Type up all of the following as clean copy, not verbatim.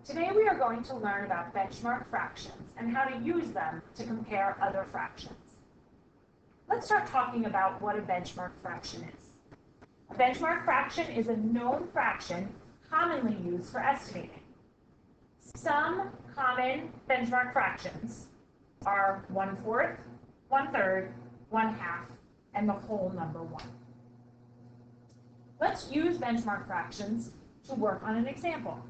Today we are going to learn about benchmark fractions and how to use them to compare other fractions. Let's start talking about what a benchmark fraction is. A benchmark fraction is a known fraction commonly used for estimating. Some common benchmark fractions are 1/4, 1/3, 1/2, and the whole number 1. Let's use benchmark fractions to work on an example.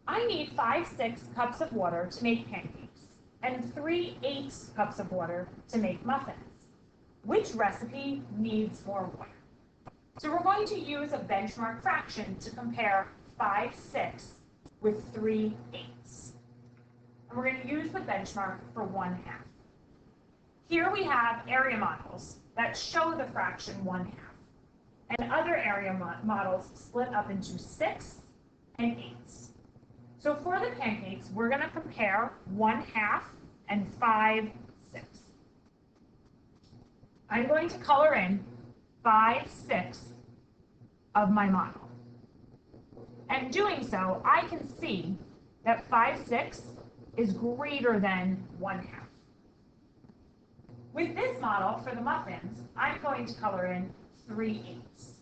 I need 5/6 cups of water to make pancakes and 3/8 cups of water to make muffins. Which recipe needs more water? So we're going to use a benchmark fraction to compare 5/6 with 3/8. And we're going to use the benchmark for 1/2. Here we have area models that show the fraction 1/2. And other area models split up into 6 and 8. So for the pancakes, we're going to compare 1/2 and 5/6. I'm going to color in 5/6 of my model. And doing so, I can see that 5/6 is greater than 1/2. With this model for the muffins, I'm going to color in 3/8.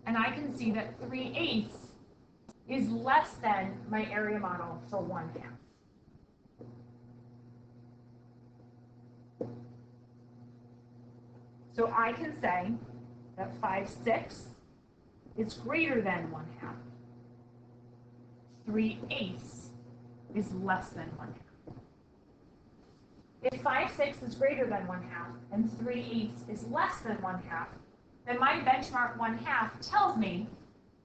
And I can see that 3/8 is less than my area model for 1/2. So I can say that 5/6 is greater than 1/2. 3/8 is less than 1/2. If 5/6 is greater than 1/2 and 3/8 is less than 1/2, then my benchmark 1/2 tells me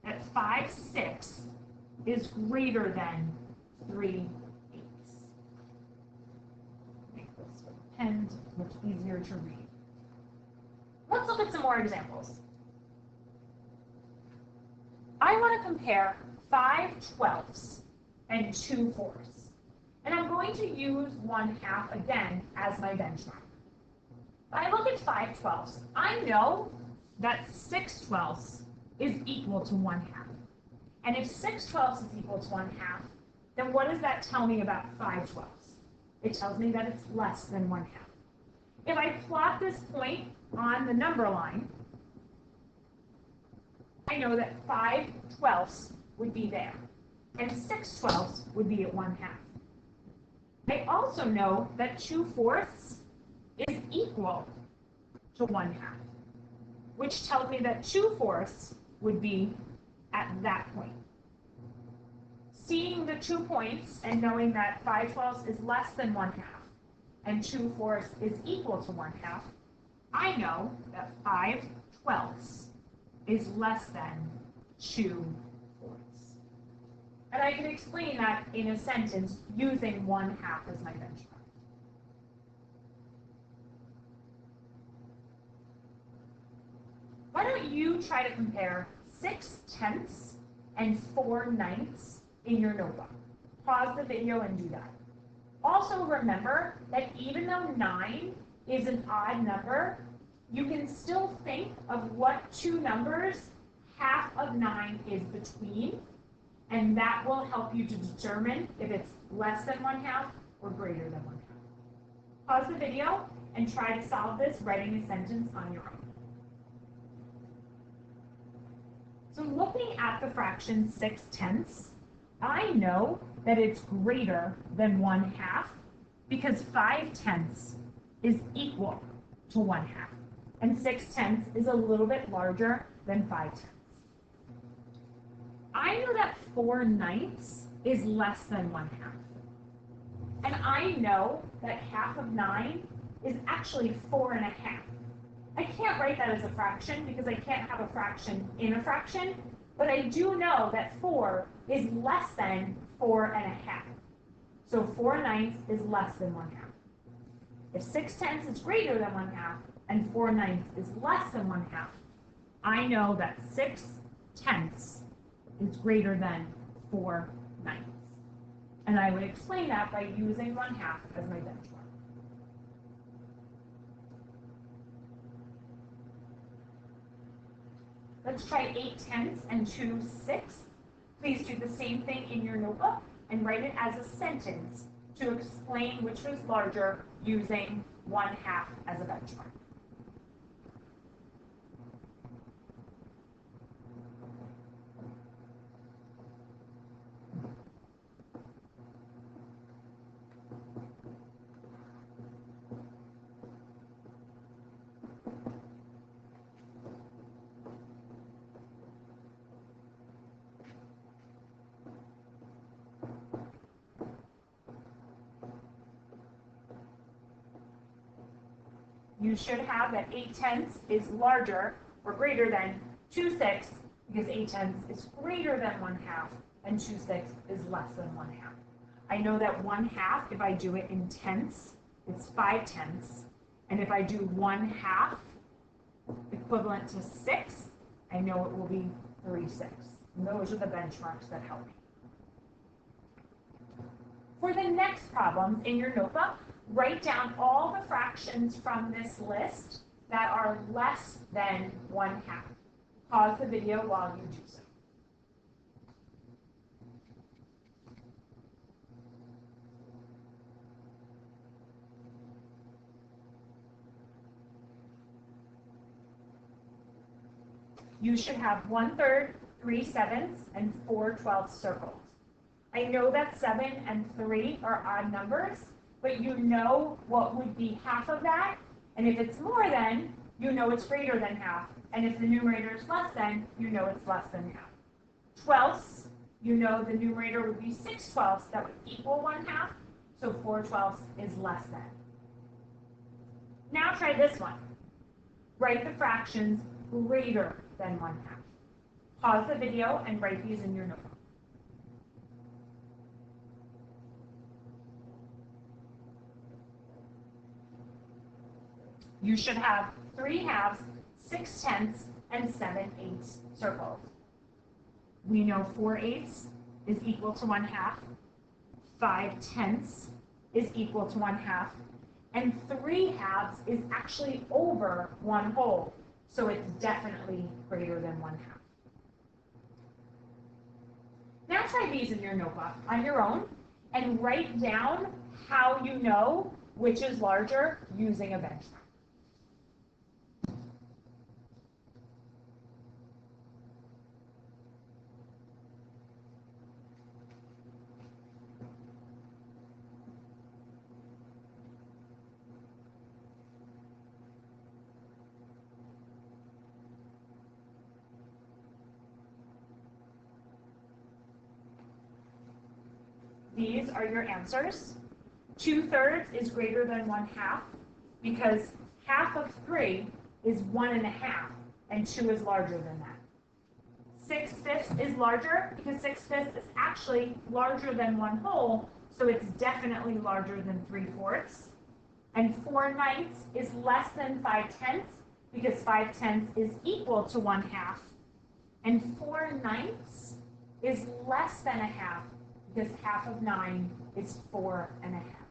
that 5/6 is greater than 3/8. Make this with a pen much easier to read. Let's look at some more examples. I want to compare 5/12 and 2/4. And I'm going to use 1/2 again as my benchmark. If I look at 5/12, I know that 6/12 is equal to 1/2. And if 6/12 is equal to 1/2, then what does that tell me about 5/12? It tells me that it's less than 1/2. If I plot this point on the number line, I know that 5/12 would be there, and 6/12 would be at 1/2. I also know that 2/4 is equal to 1/2, which tells me that 2/4 would be at that point. Seeing the 2 points and knowing that 5/12 is less than 1/2 and 2/4 is equal to 1/2, I know that 5/12 is less than 2/4. And I can explain that in a sentence using 1/2 as my benchmark. Why don't you try to compare 6/10 and 4/9 in your notebook? Pause the video and do that. Also remember that even though 9 is an odd number, you can still think of what two numbers half of 9 is between, and that will help you to determine if it's less than 1/2 or greater than 1/2. Pause the video and try to solve this writing a sentence on your own. So looking at the fraction 6/10, I know that it's greater than 1/2 because 5/10 is equal to 1/2, and 6/10 is a little bit larger than 5/10. I know that 4/9 is less than 1/2. And I know that half of 9 is actually 4.5. I can't write that as a fraction because I can't have a fraction in a fraction, but I do know that 4 is less than 4.5. So 4/9 is less than 1/2. If 6/10 is greater than 1/2 and 4/9 is less than 1/2, I know that 6/10 is greater than 4/9. And I would explain that by using 1/2 as my benchmark. Let's try 8/10 and 2/6 Please do the same thing in your notebook and write it as a sentence to explain which was larger using 1/2 as a benchmark. You should have that 8/10 is larger or greater than 2/6 because 8/10 is greater than 1/2 and 2/6 is less than 1/2. I know that 1/2, if I do it in tenths, it's 5/10. And if I do 1/2 equivalent to 6, I know it will be 3/6. And those are the benchmarks that help me. For the next problem in your notebook, write down all the fractions from this list that are less than 1/2. Pause the video while you do so. You should have 1/3, 3/7, and 4/12 circled. I know that 7 and 3 are odd numbers, but you know what would be half of that, and if it's more than, you know it's greater than half, and if the numerator is less than, you know it's less than half. 12ths, you know the numerator would be 6/12, that would equal 1/2, so 4/12 is less than. Now try this one. Write the fractions greater than 1/2. Pause the video and write these in your notebook. You should have 3/2, 6/10, and 7/8 circled. We know 4/8 is equal to 1/2, 5/10 is equal to 1/2, and 3/2 is actually over 1/2, so it's definitely greater than 1/2. Now try these in your notebook on your own and write down how you know which is larger using a benchmark. These are your answers. 2/3 is greater than 1/2 because half of 3 is 1.5 and 2 is larger than that. 6/5 is larger because 6/5 is actually larger than 1/2, so it's definitely larger than 3/4. And 4/9 is less than 5/10 because 5/10 is equal to 1/2. And 4/9 is less than 1/2 because half of 9 is 4.5.